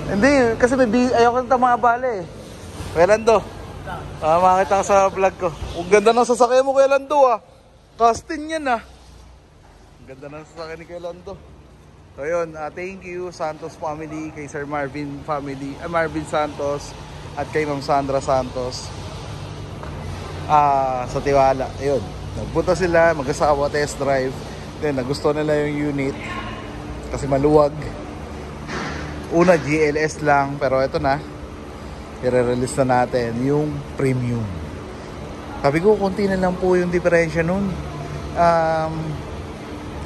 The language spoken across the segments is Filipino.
Hindi, kasi ayoko nito mga bale eh. Kuya Lando, makakita ka sa vlog ko. Ang ganda ng sasakyan mo, Kuya Lando ah. Castin yan ah. Ang ganda ng sasakyan ni Kuya Lando. So yun, thank you Santos family, kay Sir Marvin family, Marvin Santos at kay Ma'am Sandra Santos. Sa tiwala. Ayun, nagpunta sila, mag-asawa, test drive. Then nagustuhan nila yung unit kasi maluwag. Una GLS lang, pero ito na, i-release na natin yung premium. Sabi ko, konti na lang po yung diferensya nun.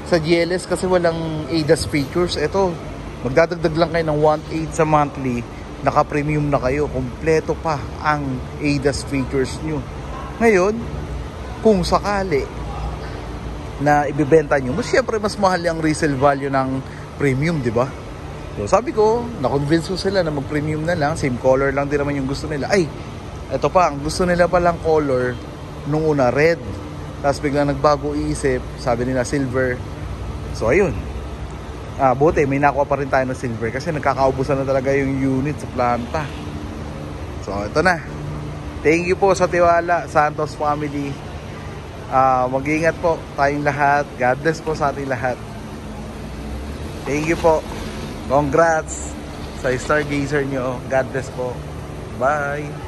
Sa GLS kasi walang ADAS features. Ito, magdadagdag lang kayo ng 1.8 sa monthly, naka-premium na kayo, kompleto pa ang ADAS features nyo. Ngayon, kung sakali na ibibenta nyo, syempre mas mahal yung resale value ng premium, di ba? So sabi ko, na-convince ko sila na mag-premium na lang, same color lang din naman yung gusto nila. Ay, eto pa, ang gusto nila palang color nung una red, tapos biglang nagbago isip, sabi nila silver. So ayun, buti may nakuha pa rin tayo ng silver kasi nagkakaubusan na talaga yung unit sa planta. So ito na, thank you po sa tiwala Santos family. Mag-iingat po tayong lahat. God bless po sa ating lahat. Thank you po. Congrats sa Stargazer nyo. God bless po. Bye.